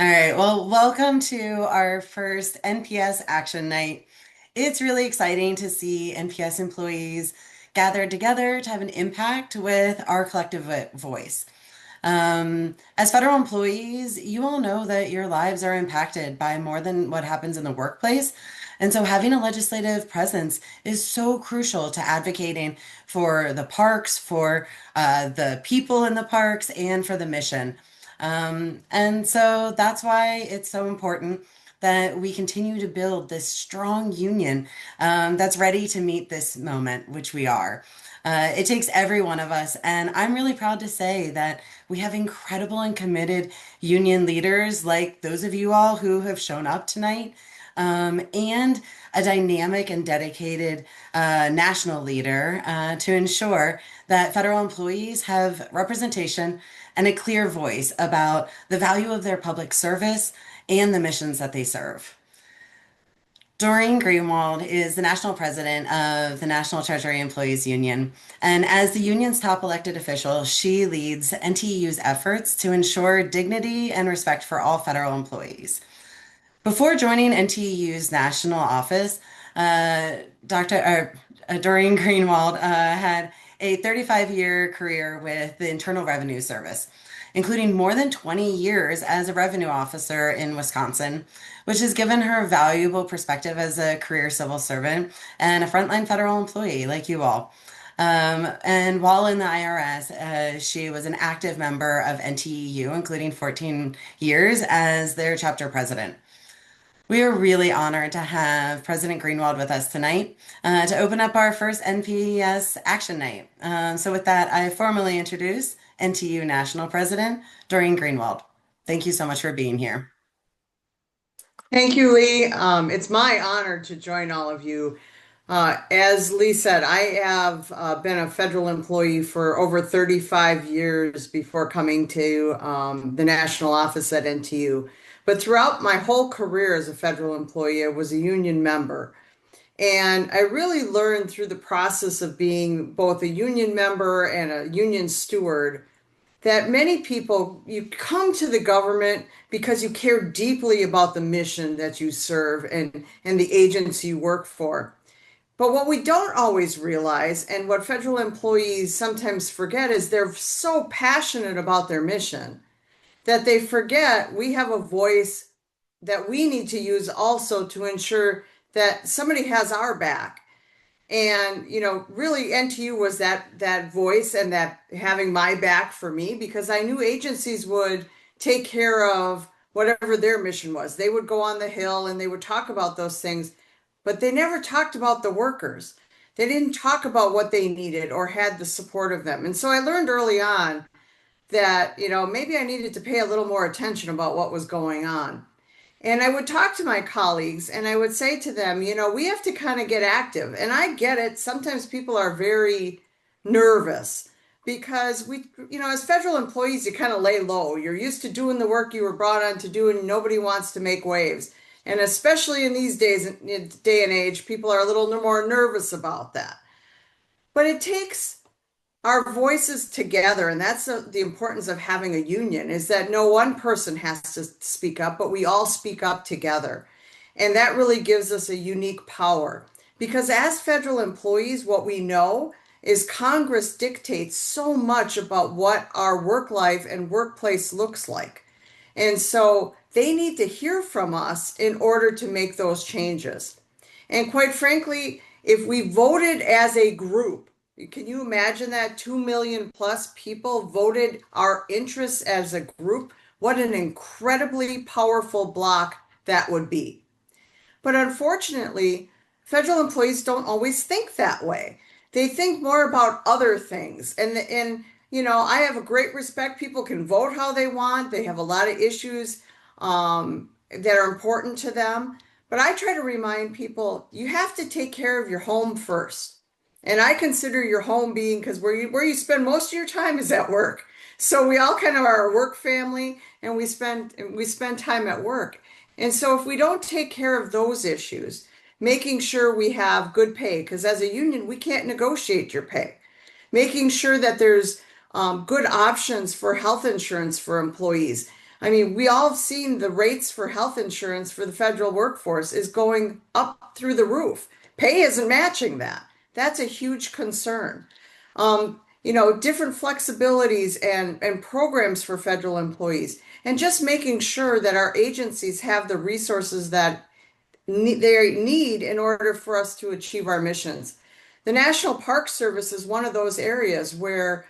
All right, well, welcome to our first NPS Action Night. It's really exciting to see NPS employees gathered together to have an impact with our collective voice. As federal employees, you all know that your lives are impacted by more than what happens in the workplace. And so having a legislative presence is so crucial to advocating for the parks, for the people in the parks, and for the mission. And so that's why it's so important that we continue to build this strong union that's ready to meet this moment, which we are. It takes every one of us, and I'm really proud to say that we have incredible and committed union leaders like those of you all who have shown up tonight, and a dynamic and dedicated national leader to ensure that federal employees have representation and a clear voice about the value of their public service and the missions that they serve. Doreen Greenwald is the national president of the National Treasury Employees Union. And as the union's top elected official, she leads NTEU's efforts to ensure dignity and respect for all federal employees. Before joining NTEU's national office, Doreen Greenwald had a 35-year career with the Internal Revenue Service, including more than 20 years as a revenue officer in Wisconsin, which has given her a valuable perspective as a career civil servant and a frontline federal employee like you all. And while in the IRS, she was an active member of NTEU, including 14 years as their chapter president. We are really honored to have President Greenwald with us tonight to open up our first NPS Action Night. So with that, I formally introduce NTEU National President Doreen Greenwald. Thank you so much for being here. Thank you, Lee. It's my honor to join all of you. As Lee said, I have been a federal employee for over 35 years before coming to the national office at NTU. But throughout my whole career as a federal employee, I was a union member. And I really learned through the process of being both a union member and a union steward that many people, you come to the government because you care deeply about the mission that you serve and the agency you work for. But what we don't always realize, and what federal employees sometimes forget, is they're so passionate about their mission that they forget we have a voice that we need to use also to ensure that somebody has our back. And, really NTU was that voice and that having my back for me, because I knew agencies would take care of whatever their mission was. They would go on the Hill and they would talk about those things, but they never talked about the workers. They didn't talk about what they needed or had the support of them. And so I learned early on that, maybe I needed to pay a little more attention about what was going on. And I would talk to my colleagues and I would say to them, we have to kind of get active. And I get it. Sometimes people are very nervous because as federal employees, you kind of lay low. You're used to doing the work you were brought on to do, and nobody wants to make waves. And especially in these days, in day and age, people are a little more nervous about that. But it takes our voices together, and that's the importance of having a union, is that no one person has to speak up, but we all speak up together. And that really gives us a unique power. Because as federal employees, what we know is Congress dictates so much about what our work life and workplace looks like. And so they need to hear from us in order to make those changes. And quite frankly, if we voted as a group, can you imagine that 2 million plus people voted our interests as a group? What an incredibly powerful block that would be. But unfortunately, federal employees don't always think that way. They think more about other things. And I have a great respect. People can vote how they want. They have a lot of issues that are important to them. But I try to remind people, you have to take care of your home first. And I consider your home being, because where you spend most of your time is at work. So we all kind of are a work family, and we spend time at work. And so if we don't take care of those issues, making sure we have good pay, because as a union, we can't negotiate your pay. Making sure that there's good options for health insurance for employees. I mean, we all have seen the rates for health insurance for the federal workforce is going up through the roof. Pay isn't matching that. That's a huge concern. Different flexibilities and programs for federal employees, and just making sure that our agencies have the resources that they need in order for us to achieve our missions. The National Park Service is one of those areas where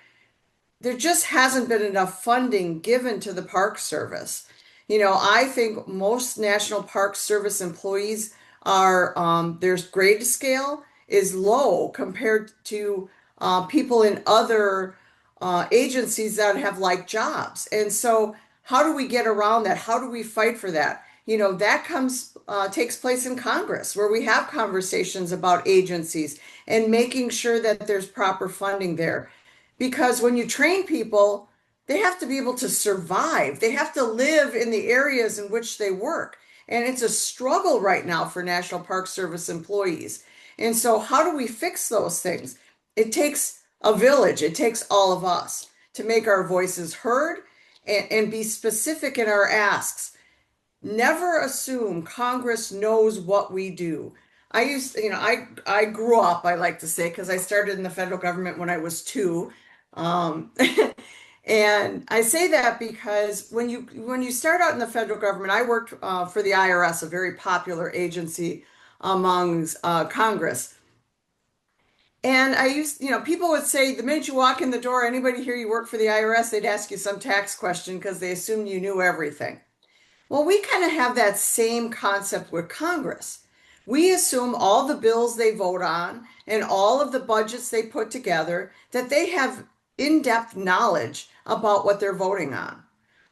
there just hasn't been enough funding given to the Park Service. I think most National Park Service employees their grade scale is low compared to people in other agencies that have like jobs. And so, how do we get around that? How do we fight for that? That takes place in Congress, where we have conversations about agencies and making sure that there's proper funding there. Because when you train people, they have to be able to survive. They have to live in the areas in which they work. And it's a struggle right now for National Park Service employees. And so, how do we fix those things? It takes a village, it takes all of us to make our voices heard and be specific in our asks. Never assume Congress knows what we do. I grew up, I like to say, because I started in the federal government when I was two. Um, and I say that because when you start out in the federal government, I worked for the IRS, a very popular agency among Congress. And people would say the minute you walk in the door, anybody here you work for the IRS, they'd ask you some tax question because they assumed you knew everything. Well, we kind of have that same concept with Congress. We assume all the bills they vote on and all of the budgets they put together, that they have in-depth knowledge about what they're voting on.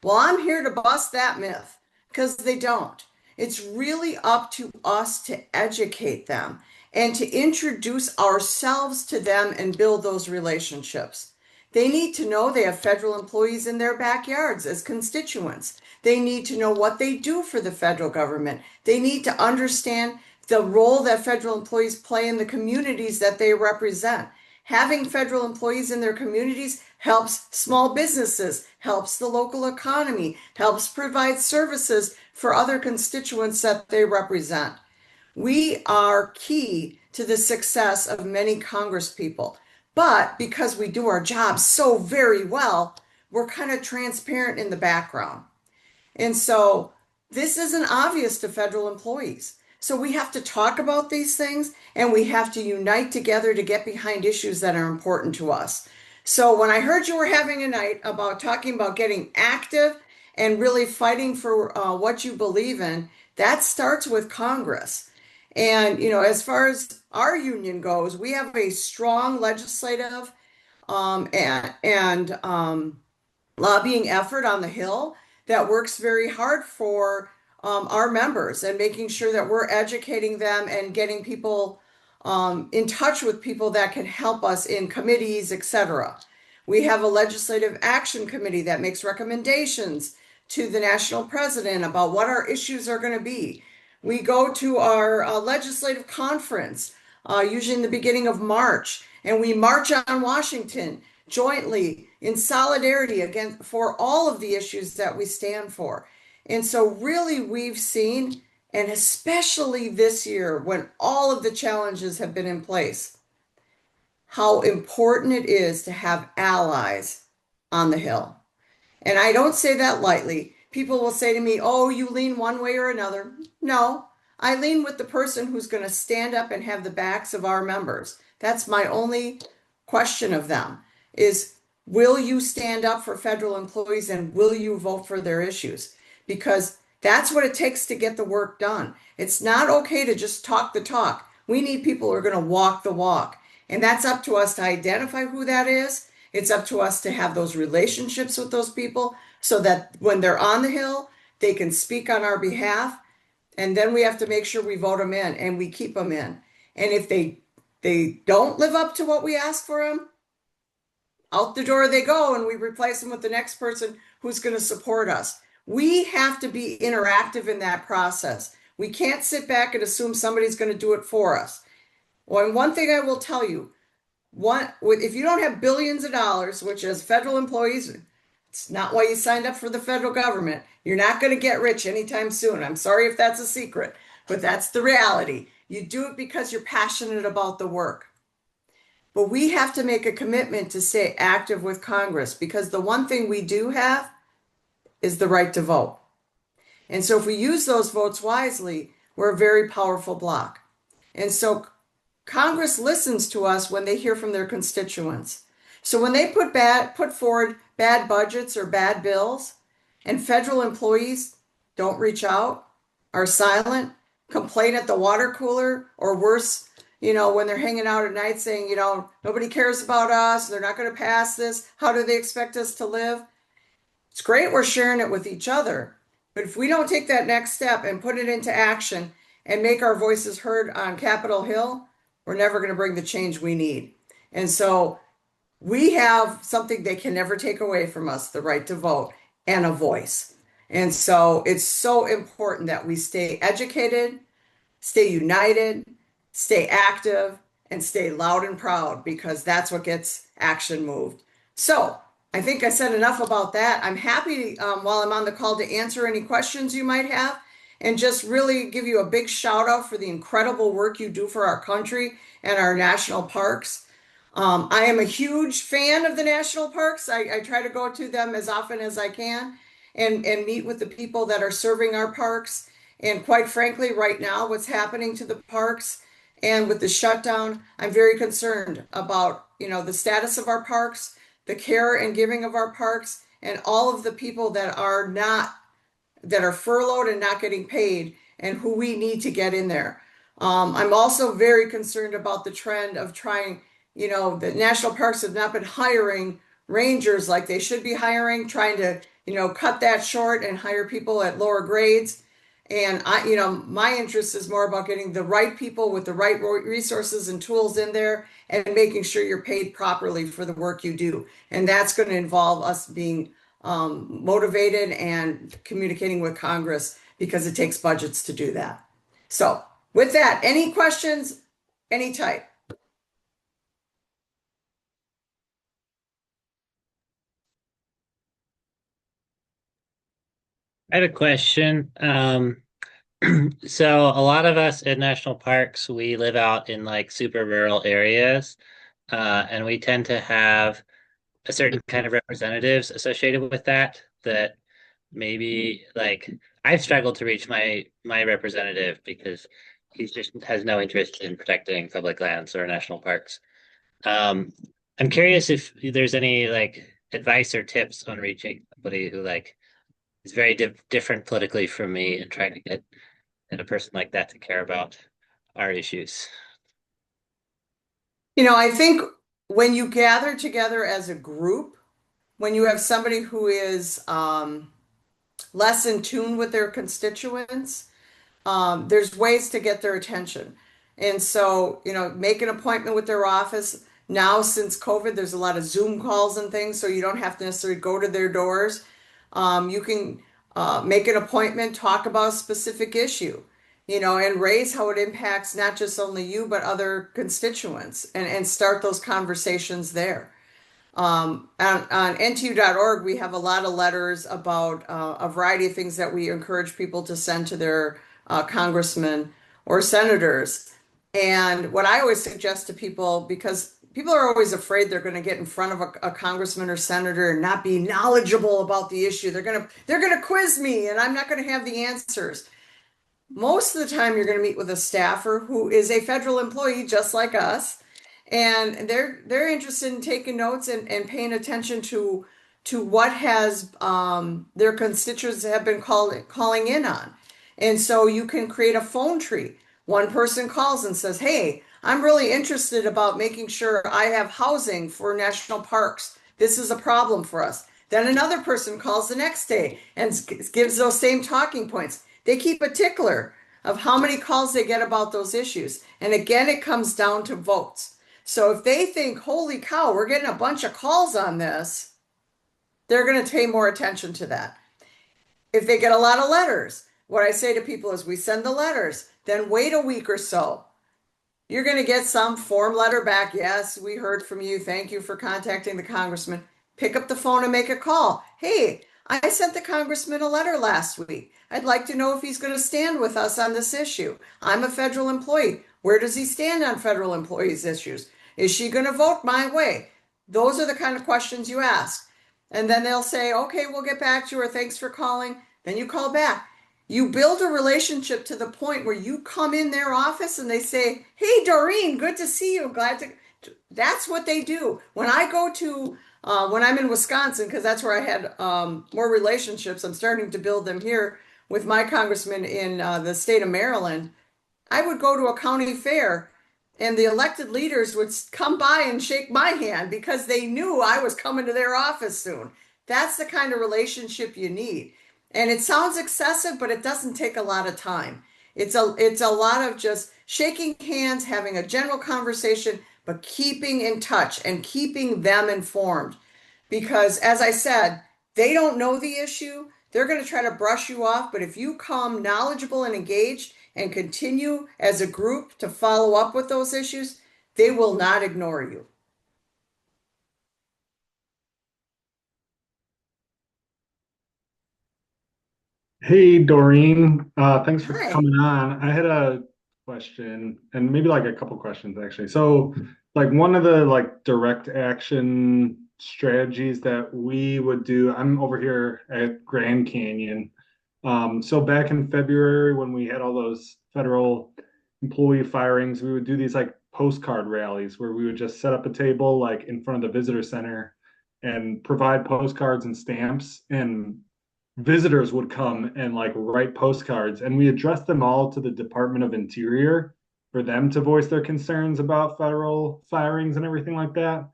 Well, I'm here to bust that myth because they don't. It's really up to us to educate them and to introduce ourselves to them and build those relationships. They need to know they have federal employees in their backyards as constituents. They need to know what they do for the federal government. They need to understand the role that federal employees play in the communities that they represent. Having federal employees in their communities helps small businesses, helps the local economy, helps provide services for other constituents that they represent. We are key to the success of many Congress people. But because we do our job so very well, we're kind of transparent in the background. And so this isn't obvious to federal employees. So we have to talk about these things and we have to unite together to get behind issues that are important to us. So when I heard you were having a night about talking about getting active and really fighting for what you believe in, that starts with Congress. And, as far as our union goes, we have a strong legislative and lobbying effort on the Hill that works very hard for our members and making sure that we're educating them and getting people in touch with people that can help us in committees, etc. We have a legislative action committee that makes recommendations to the national president about what our issues are going to be. We go to our legislative conference, usually in the beginning of March, and we march on Washington jointly in solidarity against for all of the issues that we stand for. And so really we've seen, and especially this year when all of the challenges have been in place, how important it is to have allies on the Hill. And I don't say that lightly. People will say to me, oh, you lean one way or another. No, I lean with the person who's going to stand up and have the backs of our members. That's my only question of them is, will you stand up for federal employees and will you vote for their issues? Because that's what it takes to get the work done. It's not okay to just talk the talk. We need people who are going to walk the walk. And that's up to us to identify who that is. It's up to us to have those relationships with those people so that when they're on the Hill, they can speak on our behalf. And then we have to make sure we vote them in and we keep them in. And if they don't live up to what we ask for them, out the door they go and we replace them with the next person who's going to support us. We have to be interactive in that process. We can't sit back and assume somebody's going to do it for us. Well, and one thing I will tell you, if you don't have billions of dollars, which as federal employees, It's not why you signed up for the federal government. You're not going to get rich anytime soon. I'm sorry if that's a secret, but that's the reality. You do it because you're passionate about the work. But we have to make a commitment to stay active with Congress because the one thing we do have is the right to vote. And so if we use those votes wisely, we're a very powerful bloc. And so Congress listens to us when they hear from their constituents. So when they put forward bad budgets or bad bills, and federal employees don't reach out, are silent, complain at the water cooler, or worse, when they're hanging out at night saying, nobody cares about us, they're not going to pass this, how do they expect us to live? It's great we're sharing it with each other, but if we don't take that next step and put it into action and make our voices heard on Capitol Hill, we're never going to bring the change we need. And so we have something they can never take away from us, the right to vote and a voice. And so it's so important that we stay educated, stay united, stay active, and stay loud and proud because that's what gets action moved. So I think I said enough about that. I'm happy while I'm on the call to answer any questions you might have and just really give you a big shout out for the incredible work you do for our country and our national parks. I am a huge fan of the national parks. I try to go to them as often as I can and meet with the people that are serving our parks. And quite frankly, right now, what's happening to the parks and with the shutdown, I'm very concerned about, the status of our parks, the care and giving of our parks, and all of the people that are furloughed and not getting paid and who we need to get in there. I'm also very concerned about the trend of trying, the national parks have not been hiring rangers like they should be hiring, trying to, cut that short and hire people at lower grades. And my interest is more about getting the right people with the right resources and tools in there and making sure you're paid properly for the work you do. And that's going to involve us being motivated and communicating with Congress because it takes budgets to do that. So with that, any questions, any type? I have a question. So a lot of us in national parks, we live out in like super rural areas, and we tend to have a certain kind of representatives associated with that maybe like I've struggled to reach my representative because he just has no interest in protecting public lands or national parks. Um, I'm curious if there's any like advice or tips on reaching somebody who like is very different politically from me and trying to get a person like that to care about our issues. I think when you gather together as a group, when you have somebody who is less in tune with their constituents, there's ways to get their attention. And so, make an appointment with their office. Now, since COVID, there's a lot of Zoom calls and things, so you don't have to necessarily go to their doors. You can make an appointment, talk about a specific issue, and raise how it impacts not just only you, but other constituents and start those conversations there. On NTEU.org, we have a lot of letters about a variety of things that we encourage people to send to their congressmen or senators. And what I always suggest to people, because people are always afraid they're going to get in front of a congressman or senator and not be knowledgeable about the issue. They're going to quiz me and I'm not going to have the answers. Most of the time, you're going to meet with a staffer who is a federal employee just like us, and they're interested in taking notes and paying attention to what has their constituents have been calling in on. And so you can create a phone tree. One person calls and says, "Hey, I'm really interested about making sure I have housing for national parks. This is a problem for us." Then another person calls the next day and gives those same talking points. They keep a tickler of how many calls they get about those issues. And again, it comes down to votes. So if they think, holy cow, we're getting a bunch of calls on this, they're going to pay more attention to that. If they get a lot of letters, what I say to people is we send the letters, then wait a week or so. You're going to get some form letter back. Yes, we heard from you. Thank you for contacting the congressman. pick up the phone and make a call. Hey, I sent the congressman a letter last week. I'd like to know if he's going to stand with us on this issue. I'm a federal employee. Where does he stand on federal employees' issues? Is she going to vote my way? Those are the kind of questions you ask. And then they'll say, okay, we'll get back to you, or thanks for calling. Then you call back. You build a relationship to the point where you come in their office and they say, hey, Doreen, good to see you. Glad to. That's what they do. When I go to, when I'm in Wisconsin, because that's where I had more relationships, I'm starting to build them here with my congressman in the state of Maryland. I would go to a county fair and the elected leaders would come by and shake my hand because they knew I was coming to their office soon. That's the kind of relationship you need. And it sounds excessive, but it doesn't take a lot of time. It's a lot of just shaking hands, having a general conversation, but keeping in touch and keeping them informed. Because as I said, they don't know the issue. They're going to try to brush you off. But if you come knowledgeable and engaged and continue as a group to follow up with those issues, they will not ignore you. Hey, Doreen. Thanks for Hi. coming on. I had a question and maybe like a couple questions actually. So, like one of the like direct action strategies that we would do, I'm over here at Grand Canyon. So back in February when we had all those federal employee firings, we would do these like postcard rallies where we would just set up a table like in front of the visitor center and provide postcards and stamps, and visitors would come and like write postcards, and we addressed them all to the Department of Interior for them to voice their concerns about federal firings and everything like that.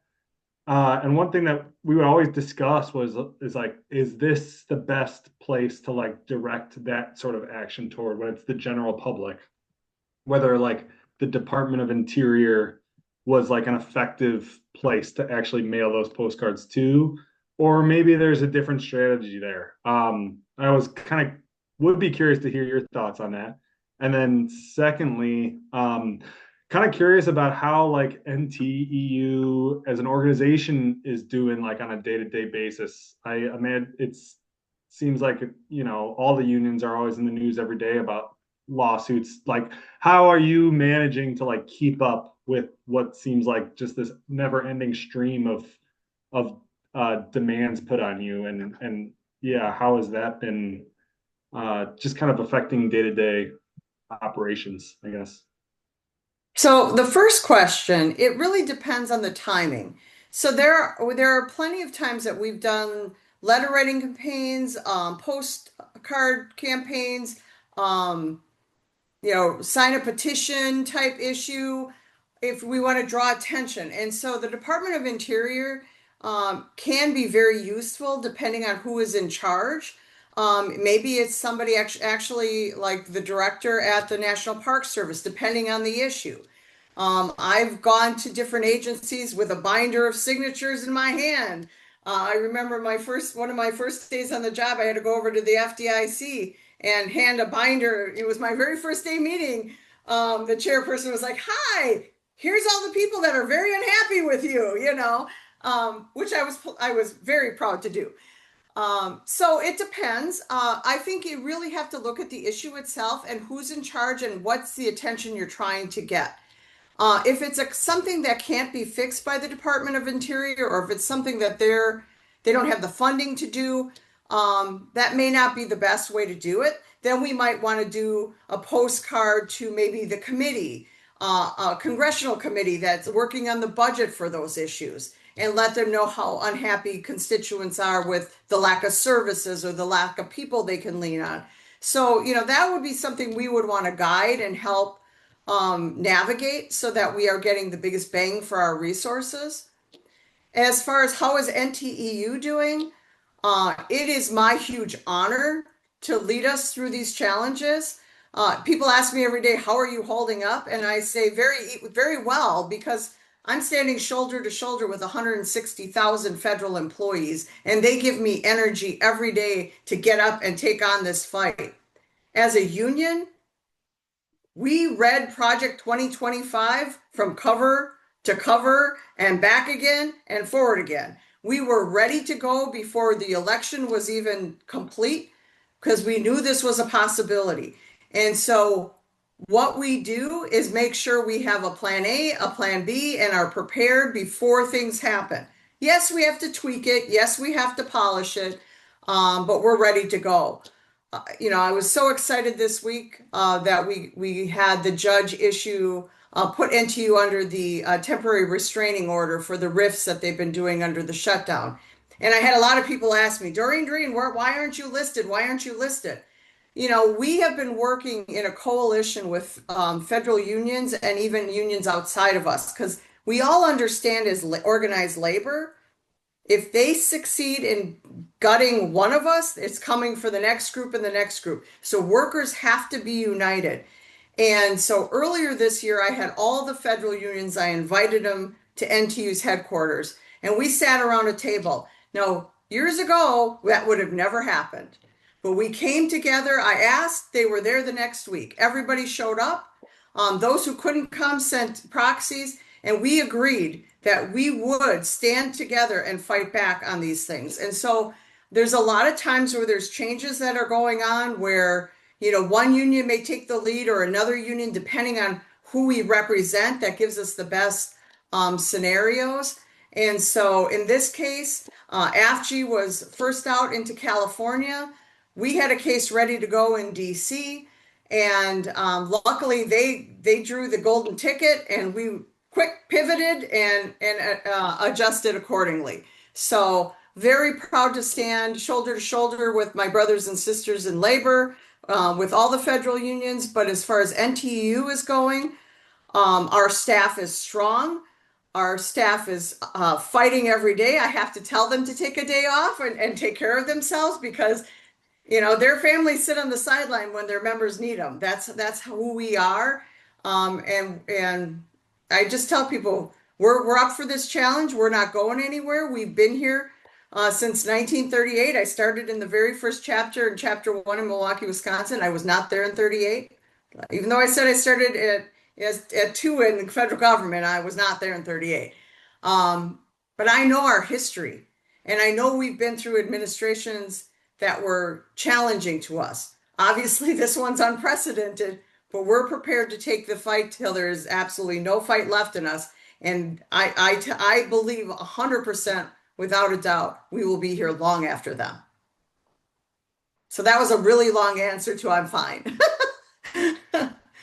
And one thing that we would always discuss was is like, is this the best place to like direct that sort of action toward when it's the general public? Whether like the Department of Interior was like an effective place to actually mail those postcards to, or maybe there's a different strategy there. I was kind of would be curious to hear your thoughts on that. And then secondly, kind of curious about how like NTEU as an organization is doing like on a day-to-day basis. I imagine it's seems like all the unions are always in the news every day about lawsuits. Like, how are you managing to like keep up with what seems like just this never-ending stream of demands put on you, and yeah, how has that been just kind of affecting day-to-day operations, I guess? So the first question, it really depends on the timing. So there are plenty of times that we've done letter writing campaigns, postcard campaigns, um, sign a petition type issue if we want to draw attention. And so the Department of Interior can be very useful depending on who is in charge. Maybe it's somebody actually like the director at the National Park Service, depending on the issue. I've gone to different agencies with a binder of signatures in my hand. I remember one of my first days on the job, I had to go over to the FDIC and hand a binder. It was my very first day meeting. The chairperson was like, "Hi, here's all the people that are very unhappy with you," which I was very proud to do. So it depends. I think you really have to look at the issue itself and who's in charge and what's the attention you're trying to get. If it's something that can't be fixed by the Department of Interior, or if it's something that they don't have the funding to do, that may not be the best way to do it. Then we might want to do a postcard to maybe the committee, a congressional committee that's working on the budget for those issues, and let them know how unhappy constituents are with the lack of services or the lack of people they can lean on. So, that would be something we would want to guide and help navigate so that we are getting the biggest bang for our resources. As far as how is NTEU doing, it is my huge honor to lead us through these challenges. People ask me every day, how are you holding up? And I say very, very well, because I'm standing shoulder to shoulder with 160,000 federal employees, and they give me energy every day to get up and take on this fight. As a union, we read Project 2025 from cover to cover and back again and forward again. We were ready to go before the election was even complete because we knew this was a possibility. And so what we do is make sure we have a plan A, a plan B, and are prepared before things happen. Yes, we have to tweak it. Yes, we have to polish it, but we're ready to go. I was so excited this week that we had the judge issue put NTU under the temporary restraining order for the rifts that they've been doing under the shutdown. And I had a lot of people ask me, Doreen Green, why aren't you listed? Why aren't you listed? We have been working in a coalition with federal unions and even unions outside of us because we all understand as organized labor, if they succeed in gutting one of us, it's coming for the next group and the next group. So workers have to be united. And so earlier this year, I had all the federal unions, I invited them to NTU's headquarters, and we sat around a table. Now, years ago, that would have never happened. But we came together, I asked, they were there the next week. Everybody showed up. Those who couldn't come sent proxies, and we agreed that we would stand together and fight back on these things. And so there's a lot of times where there's changes that are going on where, one union may take the lead or another union, depending on who we represent, that gives us the best scenarios. And so in this case, AFG was first out into California. We had a case ready to go in DC. And luckily, they drew the golden ticket, and we quick pivoted and adjusted accordingly. So very proud to stand shoulder to shoulder with my brothers and sisters in labor, with all the federal unions. But as far as NTEU is going, our staff is strong. Our staff is fighting every day. I have to tell them to take a day off and take care of themselves because their families sit on the sideline when their members need them. That's who we are. And I just tell people we're up for this challenge. We're not going anywhere. We've been here since 1938. I started in the very first chapter in chapter 1 in Milwaukee, Wisconsin. I was not there in 38. Even though I said I started at 2 in the federal government, I was not there in 38. But I know our history, and I know we've been through administrations that were challenging to us. Obviously, this one's unprecedented, but we're prepared to take the fight till there is absolutely no fight left in us. And I believe 100% without a doubt, we will be here long after them. So that was a really long answer to I'm fine.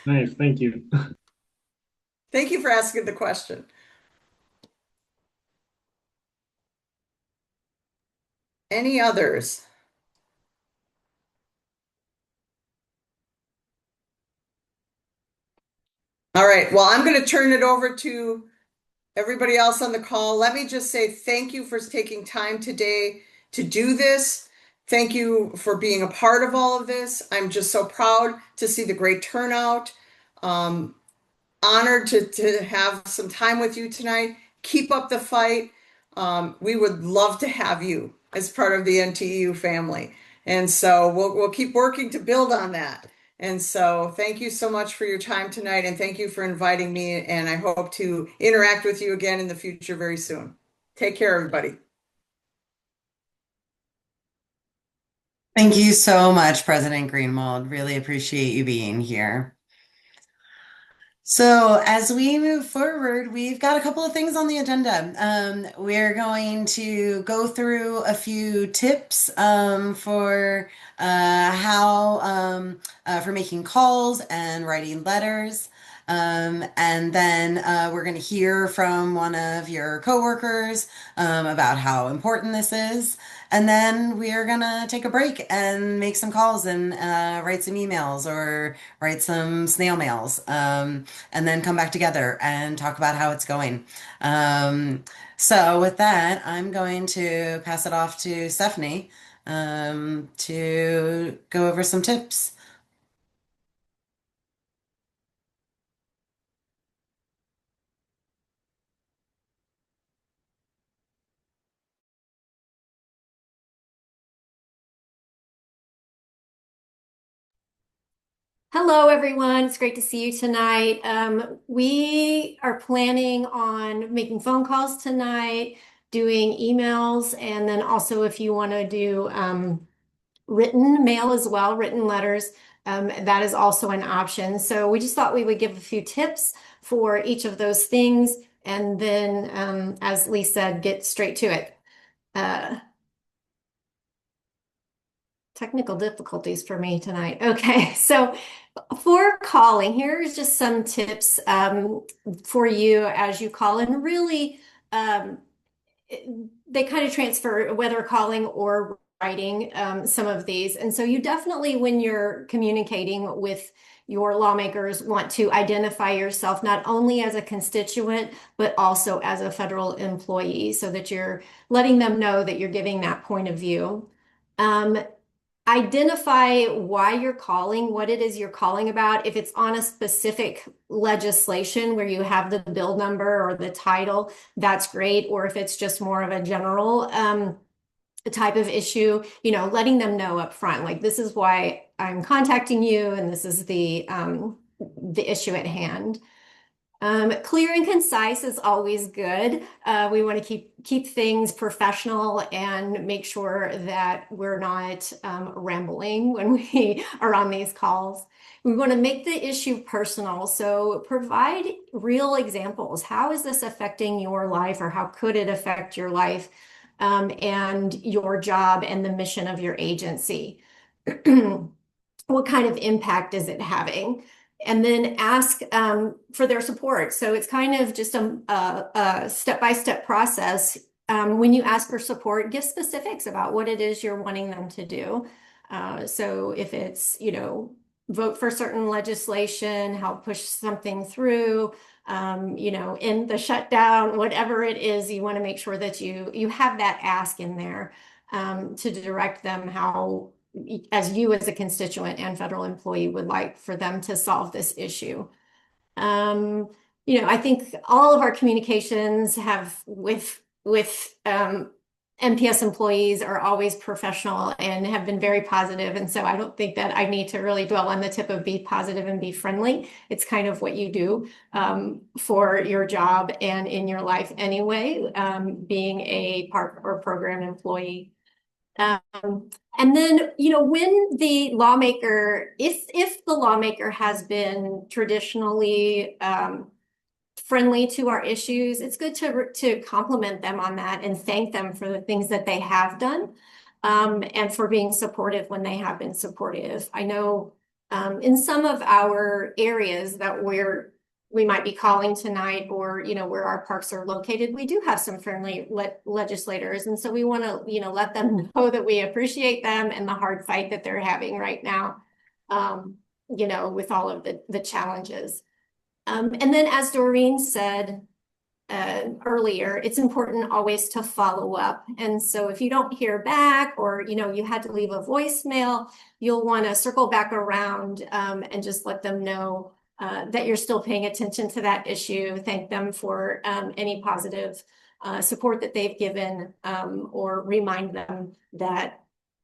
Nice, thank you. Thank you for asking the question. Any others? All right, well, I'm going to turn it over to everybody else on the call. Let me just say thank you for taking time today to do this. Thank you for being a part of all of this. I'm just so proud to see the great turnout. Honored to have some time with you tonight. Keep up the fight. We would love to have you as part of the NTEU family. And so we'll keep working to build on that. And so thank you so much for your time tonight, and thank you for inviting me, and I hope to interact with you again in the future very soon. Take care, everybody. Thank you so much, President Greenwald. Really appreciate you being here. So, as we move forward, we've got a couple of things on the agenda. We're going to go through a few tips for how for making calls and writing letters. And then we're going to hear from one of your coworkers about how important this is. And then we are going to take a break and make some calls and write some emails or write some snail mails, and then come back together and talk about how it's going. So with that, I'm going to pass it off to Stephanie to go over some tips. Hello, everyone. It's great to see you tonight. We are planning on making phone calls tonight, doing emails, and then also if you want to do written mail as well, written letters, that is also an option. So we just thought we would give a few tips for each of those things, and then, as Lee said, get straight to it. Technical difficulties for me tonight. Okay, so for calling, here's just some tips for you as you call, and really they kind of transfer whether calling or writing, some of these. And so you definitely, when you're communicating with your lawmakers, want to identify yourself not only as a constituent, but also as a federal employee, so that you're letting them know that you're giving that point of view. Identify why you're calling, what it is you're calling about. If it's on a specific legislation where you have the bill number or the title, that's great. Or if it's just more of a general type of issue, letting them know up front, like, this is why I'm contacting you, and this is the issue at hand. Clear and concise is always good. We want to keep things professional and make sure that we're not rambling when we are on these calls. We want to make the issue personal. So provide real examples. How is this affecting your life, or how could it affect your life and your job and the mission of your agency? What kind of impact is it having? And then ask for their support. So it's kind of just a step-by-step process. When you ask for support, give specifics about what it is you're wanting them to do. So if it's, vote for certain legislation, help push something through, in the shutdown, whatever it is, you want to make sure that you have that ask in there to direct them how, as you as a constituent and federal employee, would like for them to solve this issue. I think all of our communications have with NPS employees are always professional and have been very positive. And so I don't think that I need to really dwell on the tip of be positive and be friendly. It's kind of what you do for your job and in your life anyway, being a park or program employee. And then, when the lawmaker, if the lawmaker has been traditionally friendly to our issues, it's good to compliment them on that and thank them for the things that they have done, and for being supportive when they have been supportive. I know in some of our areas that we might be calling tonight, or where our parks are located, we do have some friendly legislators, and so we want to let them know that we appreciate them and the hard fight that they're having right now, with all of the challenges. And then, as Doreen said earlier, it's important always to follow up. And so if you don't hear back, or you had to leave a voicemail, you'll want to circle back around and just let them know that you're still paying attention to that issue. Thank them for any positive support that they've given, or remind them that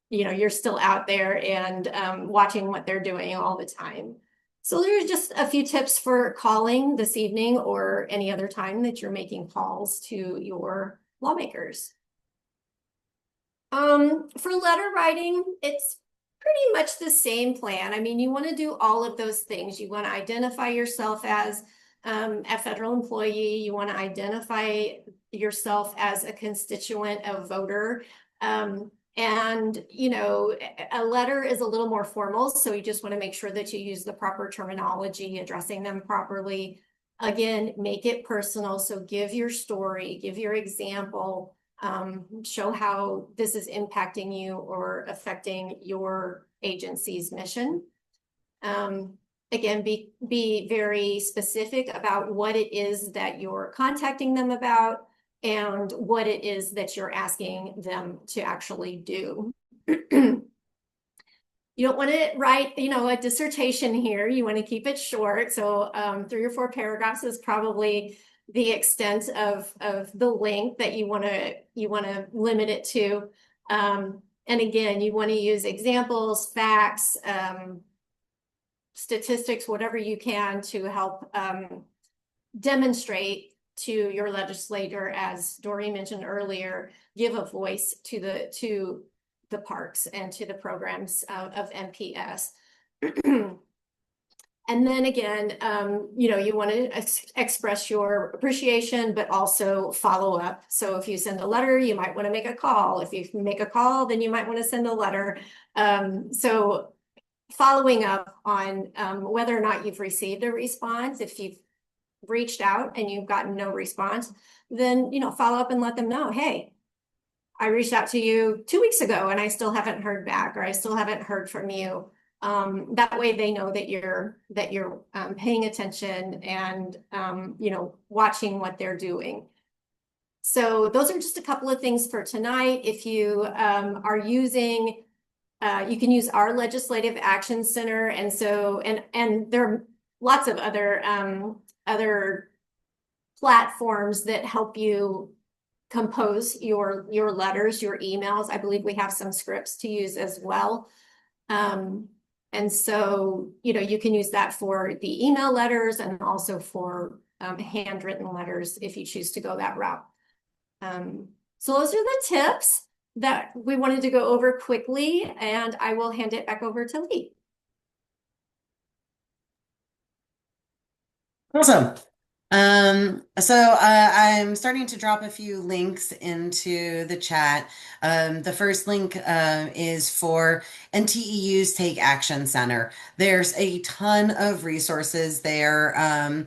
you're still out there and watching what they're doing all the time. So there's just a few tips for calling this evening or any other time that you're making calls to your lawmakers. For letter writing, it's pretty much the same plan. I mean, you want to do all of those things. You want to identify yourself as a federal employee. You want to identify yourself as a constituent, a voter. And, a letter is a little more formal, so you just want to make sure that you use the proper terminology, addressing them properly. Again, make it personal. So give your story, give your example, show how this is impacting you or affecting your agency's mission. Again, be very specific about what it is that you're contacting them about and what it is that you're asking them to actually do. You don't want to write, a dissertation here. You want to keep it short. So 3 or 4 paragraphs is probably the extent of the length that you want to limit it to. And again, you want to use examples, facts, statistics, whatever you can to help demonstrate to your legislator, as Doreen mentioned earlier, give a voice to the parks and to the programs of NPS. And then again, you want to express your appreciation, but also follow up. So if you send a letter, you might want to make a call. If you make a call, then you might want to send a letter. So following up on whether or not you've received a response. If you've reached out and you've gotten no response, then follow up and let them know, hey, I reached out to you 2 weeks ago and I still haven't heard back, or I still haven't heard from you. That way they know that you're paying attention and watching what they're doing. So those are just a couple of things for tonight. If you are using, you can use our Legislative Action Center, and there are lots of other platforms that help you compose your letters, your emails. I believe we have some scripts to use as well. And so, you can use that for the email letters and also for handwritten letters if you choose to go that route. So those are the tips that we wanted to go over quickly, and I will hand it back over to Lee. Awesome. I'm starting to drop a few links into the chat. The first link is for NTEU's Take Action Center. There's a ton of resources there.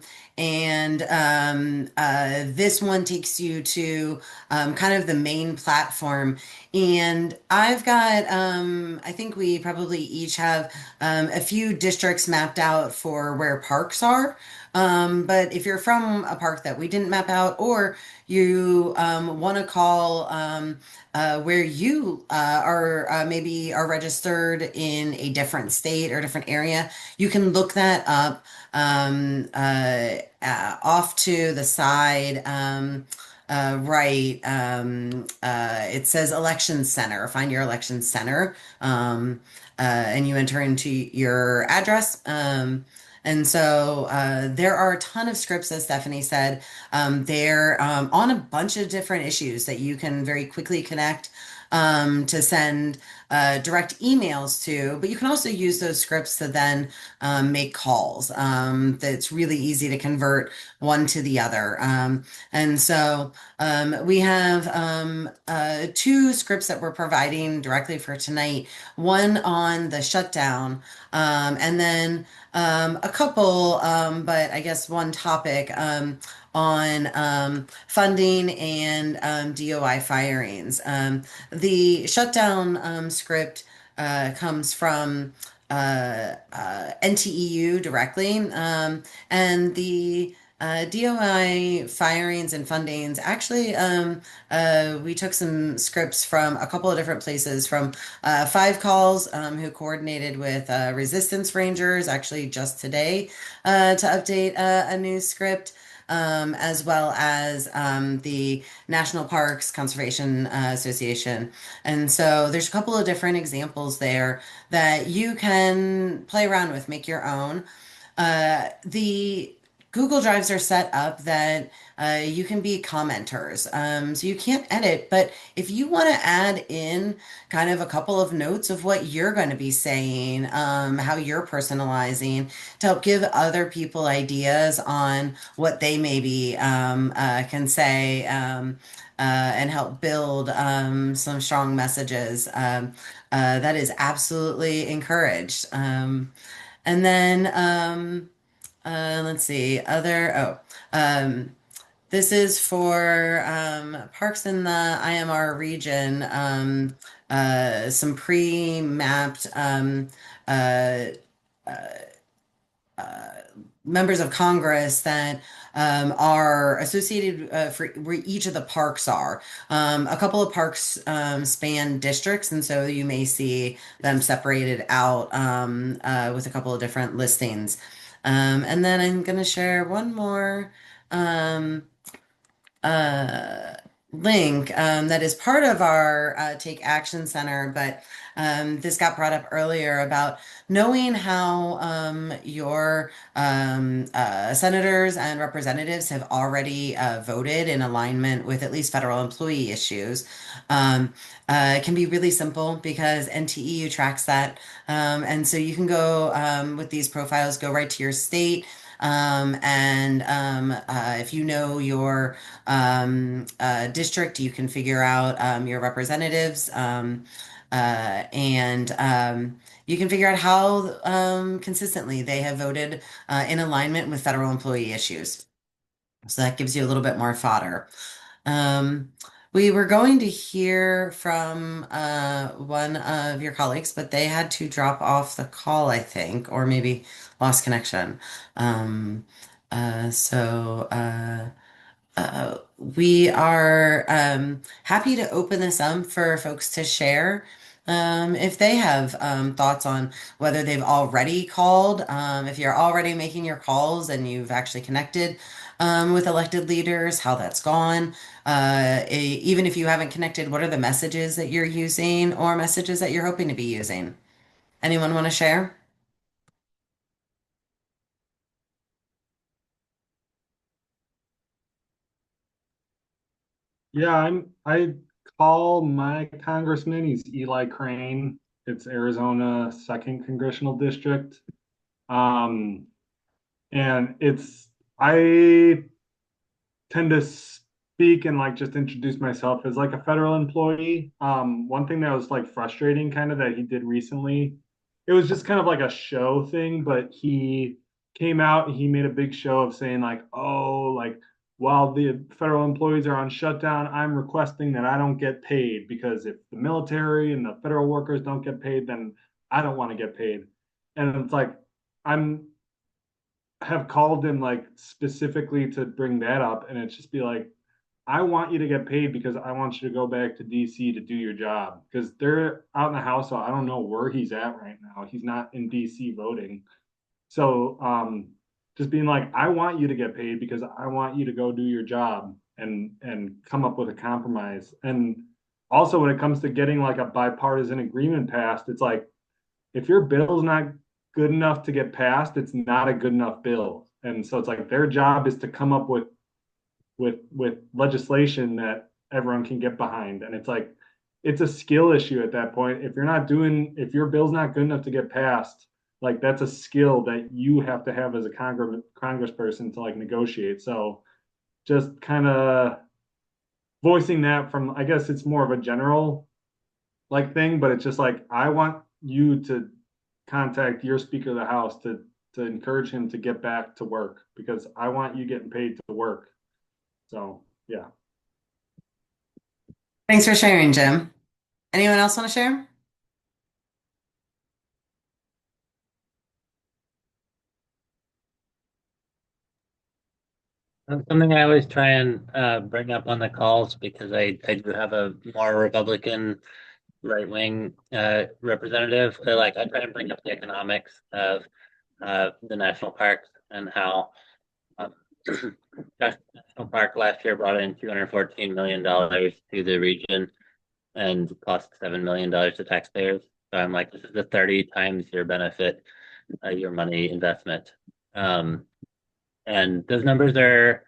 This one takes you to kind of the main platform. And I've got, I think we probably each have a few districts mapped out for where parks are. But if you're from a park that we didn't map out, or you want to call where you maybe are registered in a different state or different area, you can look that up off to the side. Right. It says election center. Find your election center, and you enter into your address. There are a ton of scripts, as Stephanie said. They're on a bunch of different issues that you can very quickly connect to send direct emails to, but you can also use those scripts to then make calls. That's really easy to convert one to the other. We have two scripts that we're providing directly for tonight, one on the shutdown, and then a couple, but I guess one topic on funding and DOI firings. The shutdown script comes from NTEU directly, and the DOI firings and fundings. Actually, we took some scripts from a couple of different places, from Five Calls, who coordinated with Resistance Rangers, actually just today, to update a new script. As well as the National Parks Conservation Association. And so there's a couple of different examples there that you can play around with, make your own. The Google Drives are set up that you can be commenters. So you can't edit, but if you want to add in kind of a couple of notes of what you're going to be saying, how you're personalizing to help give other people ideas on what they maybe can say, and help build some strong messages, that is absolutely encouraged. And then let's see, this is for parks in the IMR region, some pre-mapped uh, uh, members of Congress that are associated for where each of the parks are. A couple of parks span districts, and so you may see them separated out with a couple of different listings. And then I'm going to share one more. Um, uh, link that is part of our Take Action Center, but this got brought up earlier about knowing how your senators and representatives have already voted in alignment with at least federal employee issues. Um, it can be really simple because NTEU tracks that. And so you can go with these profiles, go right to your state. If you know your district, you can figure out your representatives, and you can figure out how consistently they have voted in alignment with federal employee issues. So that gives you a little bit more fodder. Um, we were going to hear from one of your colleagues, but they had to drop off the call, I think, or maybe lost connection. Um, uh, so. Uh, we are happy to open this up for folks to share if they have thoughts on whether they've already called, if you're already making your calls and you've actually connected with elected leaders, how that's gone. Even if you haven't connected, what are the messages that you're using or messages that you're hoping to be using? Anyone want to share? Yeah, I call my congressman. He's Eli Crane. It's Arizona second congressional district. Um, and I tend to speak and like just introduce myself as like a federal employee. One thing that was like frustrating kind of that he did recently, it was just kind of like a show thing, but he came out and he made a big show of saying like, oh, like while the federal employees are on shutdown, I'm requesting that I don't get paid because if the military and the federal workers don't get paid, then I don't want to get paid. And it's like I'm have called him like specifically to bring that up, and it's just be like, I want you to get paid because I want you to go back to DC to do your job because they're out in the house. So I don't know where he's at right now. He's not in DC voting. So just being like, I want you to get paid because I want you to go do your job and come up with a compromise. And also when it comes to getting like a bipartisan agreement passed, it's like if your bill's not good enough to get passed, it's not a good enough bill. And so it's like their job is to come up with legislation that everyone can get behind. And it's like it's a skill issue at that point. If your bill's not good enough to get passed, like that's a skill that you have to have as a congressperson to like negotiate. So just kind of voicing that from, I guess it's more of a general like thing, but it's just like I want you to contact your Speaker of the House to encourage him to get back to work because I want you getting paid to work. So yeah. Thanks for sharing, Jim. Anyone else want to share? Something I always try and bring up on the calls because I do have a more Republican right wing representative. Like I try to bring up the economics of the national parks and how um, national park last year brought in $214 million to the region and cost $7 million to taxpayers. So I'm like, this is a 30 times your benefit, your money investment. Um, and those numbers are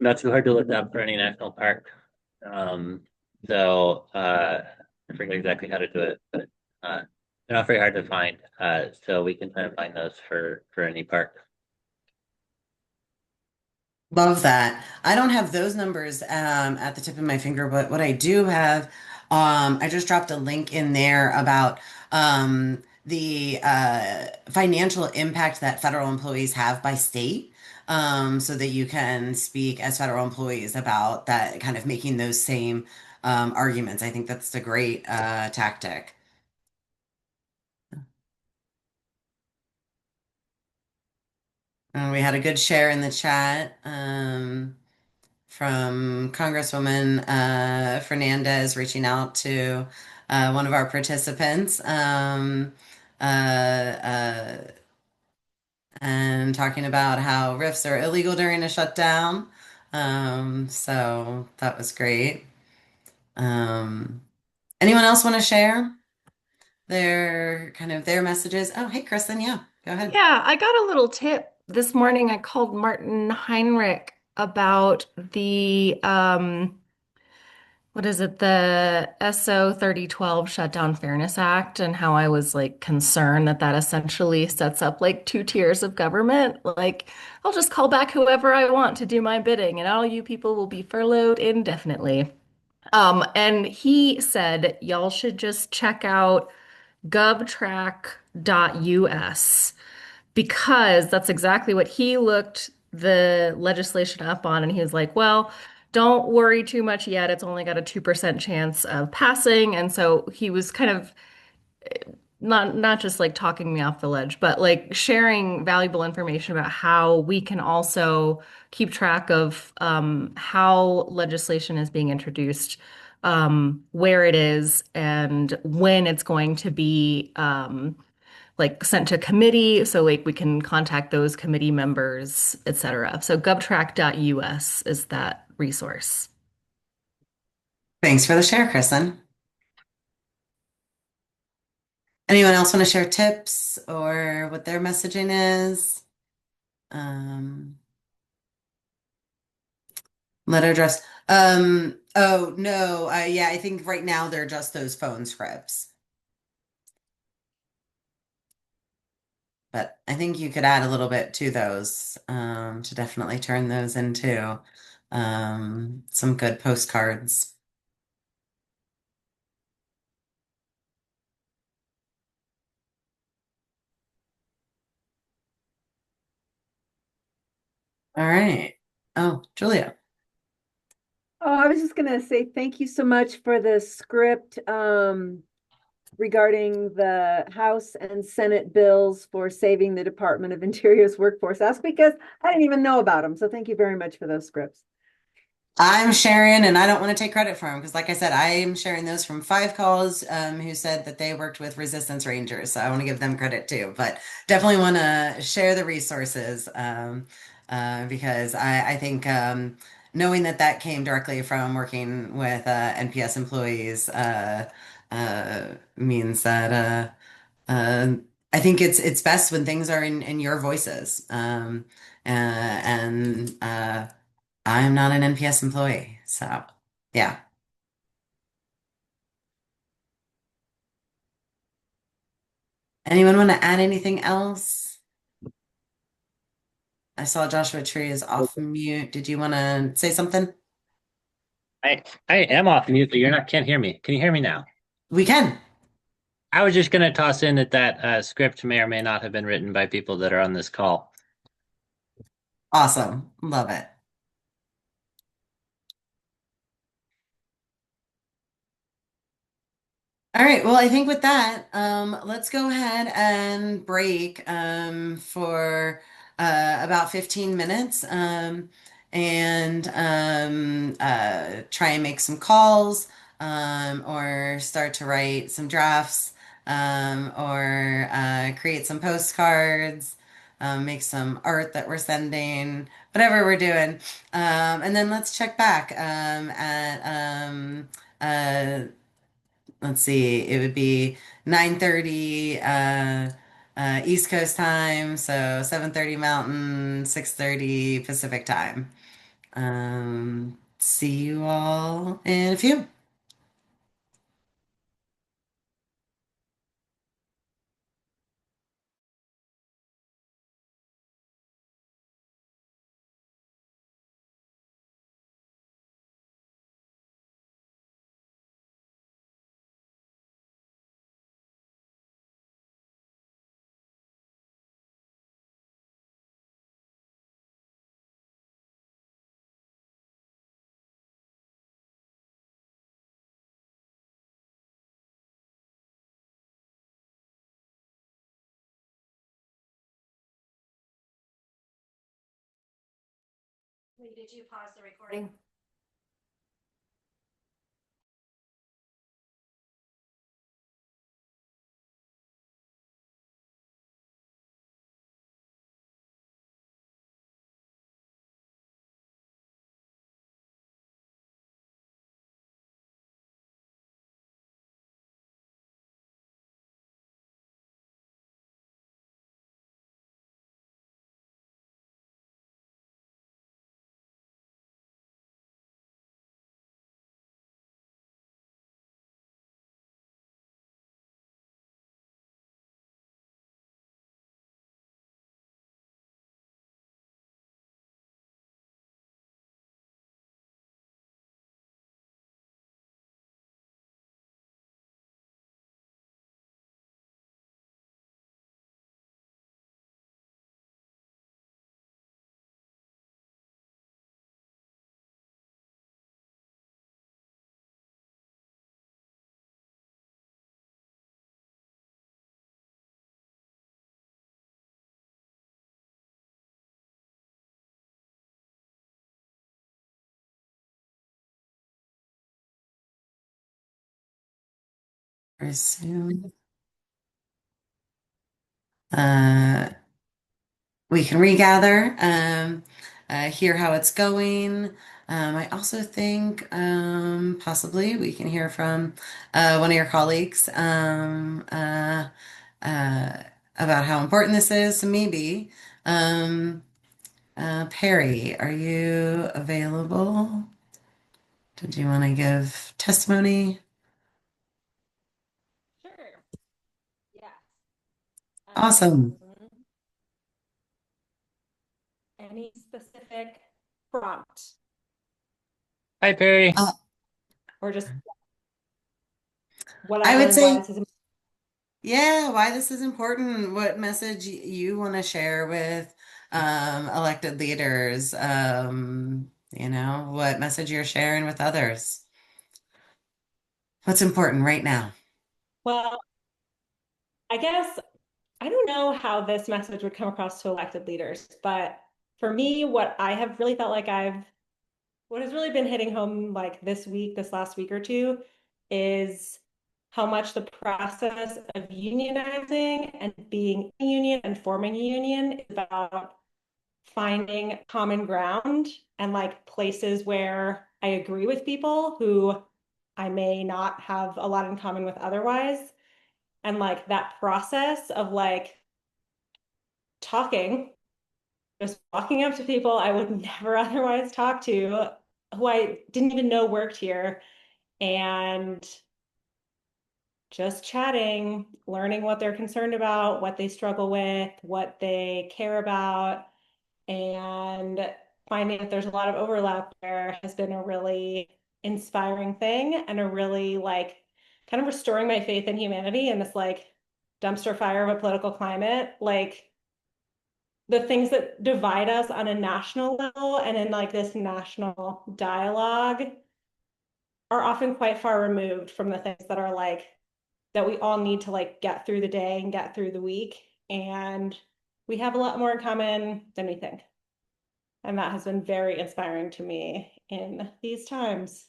not too hard to look up for any national park. Um, I forget exactly how to do it, but they're not very hard to find. So we can try to find those for any park. Love that. I don't have those numbers at the tip of my finger, but what I do have, I just dropped a link in there about the financial impact that federal employees have by state, so that you can speak as federal employees about that, kind of making those same arguments. I think that's a great tactic. We had a good share in the chat. From Congresswoman Fernandez reaching out to one of our participants and talking about how RIFs are illegal during a shutdown. So that was great. Um, Anyone else want to share their messages? Oh, hey, Kristen, yeah, go ahead. Yeah, I got a little tip this morning. I called Martin Heinrich about the what is it, the SO 3012 Shutdown Fairness Act, and how I was like concerned that that essentially sets up like two tiers of government. Like, I'll just call back whoever I want to do my bidding, and all you people will be furloughed indefinitely. And he said y'all should just check out govtrack.us, because that's exactly what he looked the legislation up on. And he was like, well, don't worry too much yet. It's only got a 2% chance of passing. And so he was kind of not just like talking me off the ledge, but like sharing valuable information about how we can also keep track of how legislation is being introduced, where it is, and when it's going to be like sent to committee, so like we can contact those committee members, etc. So govtrack.us is that resource. Thanks for the share, Kristen. Anyone else want to share tips or what their messaging is? Um, Letter address. Oh no, yeah, I think right now they're just those phone scripts. But I think you could add a little bit to those, to definitely turn those into some good postcards. All right. Oh, Julia. Oh, I was just gonna say thank you so much for the script regarding the House and Senate bills for saving the Department of Interior's workforce. That's because I didn't even know about them. So thank you very much for those scripts. I'm sharing, and I don't want to take credit for them because, like I said, I'm sharing those from Five Calls, who said that they worked with Resistance Rangers. So I want to give them credit too, but definitely want to share the resources, because I think knowing that that came directly from working with NPS employees means that I think it's best when things are in your voices. And I'm not an NPS employee, so yeah. Anyone want to add anything else? I saw Joshua Tree is off mute. Did you want to say something? I am off mute, but you're not can't hear me. Can you hear me now? We can. I was just going to toss in that script may or may not have been written by people that are on this call. Awesome. Love it. All right. Well, I think with that, let's go ahead and break for about 15 minutes, and try and make some calls, or start to write some drafts, or create some postcards, make some art that we're sending, whatever we're doing. And then let's check back at let's see, it would be 9:30 East Coast time, so 7:30 Mountain, 6:30 Pacific time. See you all in a few. Did you pause the recording? resume. Uh, we can regather, hear how it's going. I also think possibly we can hear from one of your colleagues uh, about how important this is. So maybe, Perry, are you available? Did you want to give testimony? Sure. Yes. Awesome. Any specific prompt Hi, Perry. Uh, or just what I I would learned, why say, this is yeah, why this is important, what message you want to share with elected leaders, what message you're sharing with others. What's important right now? well, I guess I don't know how this message would come across to elected leaders, but for me, what I have really felt like what has really been hitting home like this last week or two, is how much the process of unionizing and being a union and forming a union is about finding common ground and like places where I agree with people who I may not have a lot in common with otherwise. And like that process of like talking, just walking up to people I would never otherwise talk to, who I didn't even know worked here, and just chatting, learning what they're concerned about, what they struggle with, what they care about, and finding that there's a lot of overlap there has been a really inspiring thing and a really like kind of restoring my faith in humanity in this like dumpster fire of a political climate. Like the things that divide us on a national level and in like this national dialogue are often quite far removed from the things that are like that we all need to like get through the day and get through the week. And we have a lot more in common than we think. And that has been very inspiring to me in these times.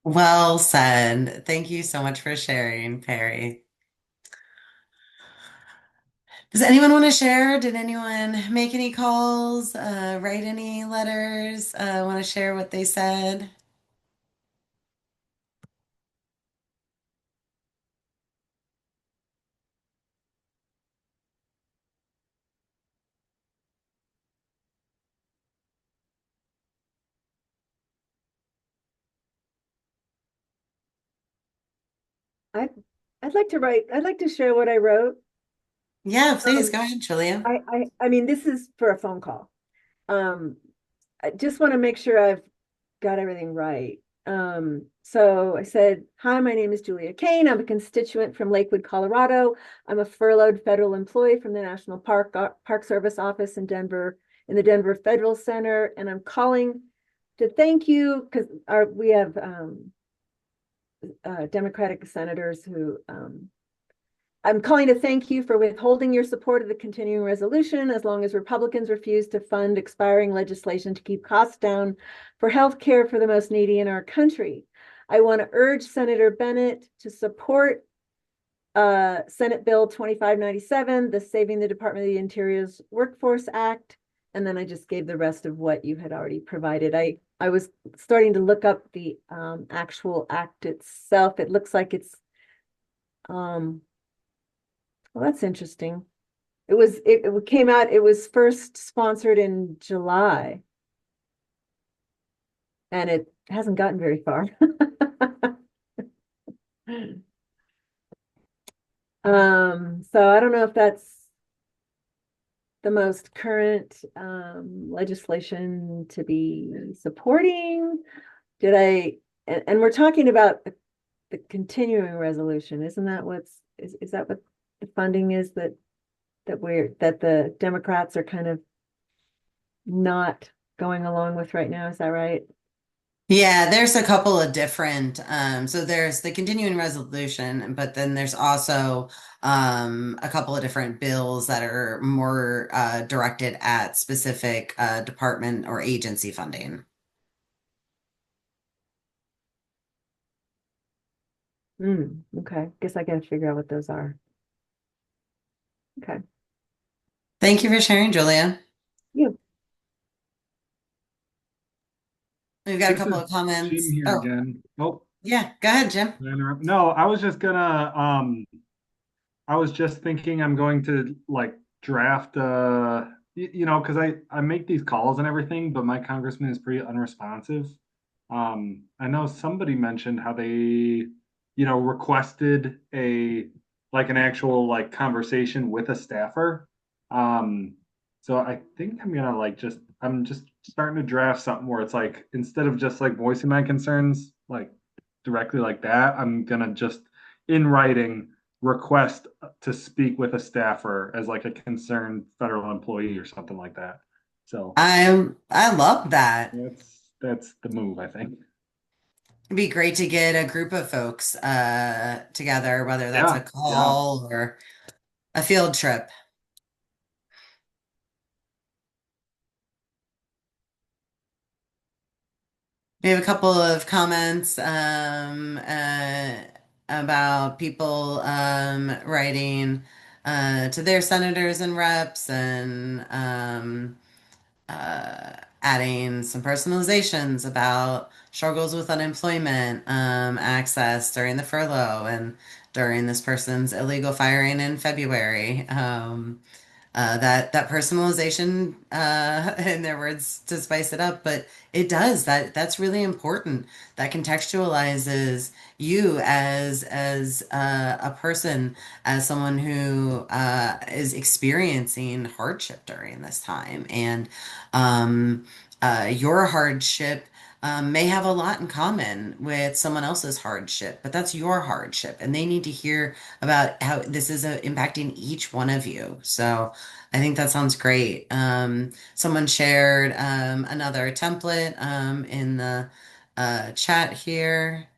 Well said. Thank you so much for sharing, Perry. Does anyone want to share? Did anyone make any calls, write any letters, want to share what they said? I, I'd like to share what I wrote. Yeah, please Um, go ahead, Julia. I mean, this is for a phone call. Um, I just want to make sure I've got everything right. So I said, hi, my name is Julia Kane. I'm a constituent from Lakewood, Colorado. I'm a furloughed federal employee from the National Park Service office in Denver, in the Denver Federal Center. And I'm calling to thank you because we have Democratic senators who I'm calling to thank you for withholding your support of the continuing resolution as long as Republicans refuse to fund expiring legislation to keep costs down for health care for the most needy in our country. I want to urge Senator Bennett to support Senate Bill 2597, the Saving the Department of the Interior's Workforce Act. And then I just gave the rest of what you had already provided. I was starting to look up the actual act itself. It looks like it's well, that's interesting. It came out, it was first sponsored in July and it hasn't gotten very far. So I don't know if that's the most current legislation to be supporting. And we're talking about the continuing resolution, isn't that is that what the funding is that the Democrats are kind of not going along with right now? Is that right? Yeah, there's a couple of different, so there's the continuing resolution, but then there's also a couple of different bills that are more directed at specific, department or agency funding. Okay. Guess I gotta figure out what those are. Okay. Thank you for sharing, Julia. Yeah. We've got a This couple is of Jim comments. here Oh, again. Oh, yeah, go ahead, Jim. no, I was just gonna I was just thinking I'm going to like draft because I make these calls and everything, but my congressman is pretty unresponsive. I know somebody mentioned how they, requested a like an actual like conversation with a staffer. Um, so I think I'm gonna I'm just starting to draft something where it's like instead of just like voicing my concerns like directly like that, I'm gonna just in writing request to speak with a staffer as like a concerned federal employee or something like that. So I love that. that's the move, I think. It'd be great to get a group of folks together, whether that's a Yeah, yeah. call or a field trip. We have a couple of comments about people writing to their senators and reps and adding some personalizations about struggles with unemployment access during the furlough and during this person's illegal firing in February. That personalization in their words to spice it up, but it does that's really important. That contextualizes you as a person, as someone who is experiencing hardship during this time, and um, your hardship may have a lot in common with someone else's hardship, but that's your hardship, and they need to hear about how this is impacting each one of you. So I think that sounds great. Someone shared another template in the chat here.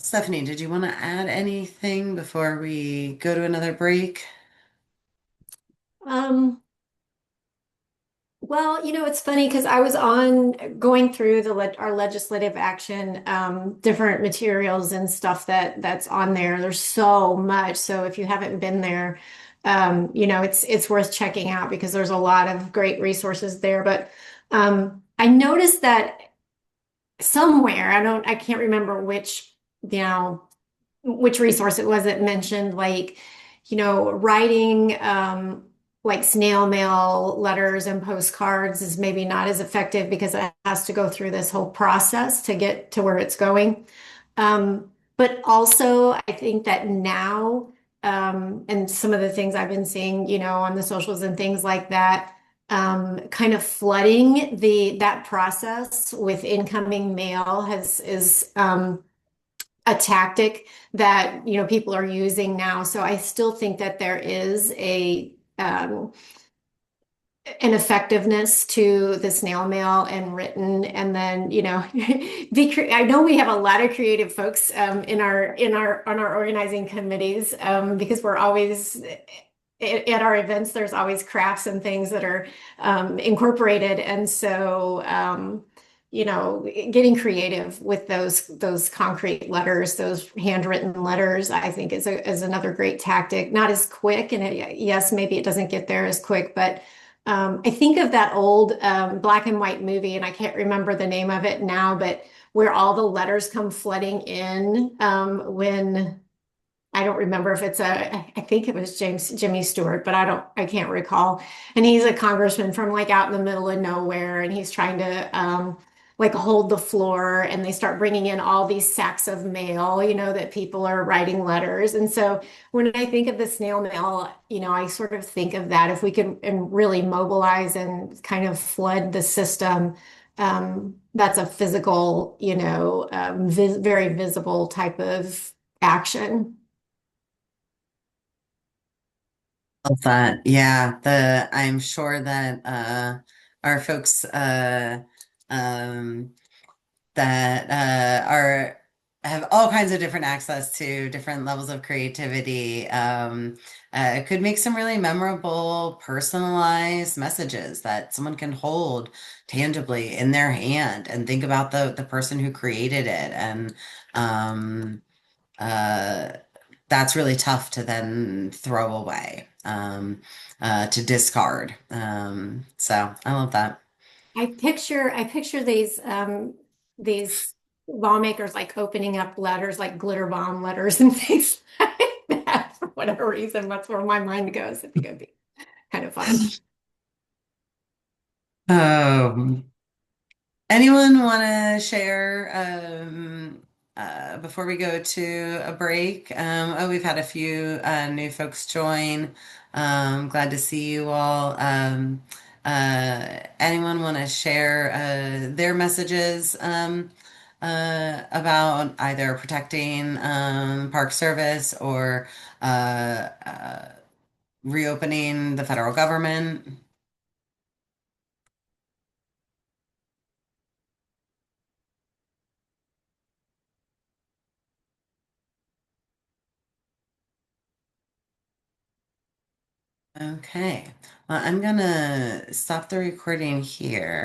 Stephanie, did you want to add anything before we go to another break? Um, well, it's funny because I was on going through our legislative action, different materials and stuff that's on there. There's so much. So if you haven't been there, it's worth checking out because there's a lot of great resources there. But I noticed that somewhere, I can't remember you know, which resource it was that mentioned like, writing like snail mail letters and postcards is maybe not as effective because it has to go through this whole process to get to where it's going. But also, I think that now, and some of the things I've been seeing, on the socials and things like that, kind of flooding that process with incoming mail is a tactic that people are using now. So I still think that there is an effectiveness to the snail mail and written, and then I know we have a lot of creative folks on our organizing committees because we're always at our events. There's always crafts and things that are incorporated, and so getting creative with those concrete letters, those handwritten letters, I think is another great tactic. Not as quick, and yes, maybe it doesn't get there as quick, but I think of that old black and white movie, and I can't remember the name of it now, but where all the letters come flooding in when I don't remember if I think it was Jimmy Stewart, but I can't recall. And he's a congressman from like out in the middle of nowhere, and he's trying to like hold the floor, and they start bringing in all these sacks of mail, that people are writing letters. And so when I think of the snail mail, I sort of think of that if we could and really mobilize and kind of flood the system. That's a physical, very visible type of action. Love that. Yeah, the I'm sure that our folks um, that are have all kinds of different access to different levels of creativity. It could make some really memorable, personalized messages that someone can hold tangibly in their hand and think about the person who created it. And um, uh, that's really tough to then throw away, to discard. So I love that. I picture these lawmakers like opening up letters like glitter bomb letters and things like that for whatever reason. That's where my mind goes. I think it'd be kind of fun. Um, Anyone want to share before we go to a break? Oh, we've had a few new folks join. Glad to see you all. Anyone want to share their messages about either protecting Park Service or reopening the federal government? Okay. Well, I'm gonna stop the recording here.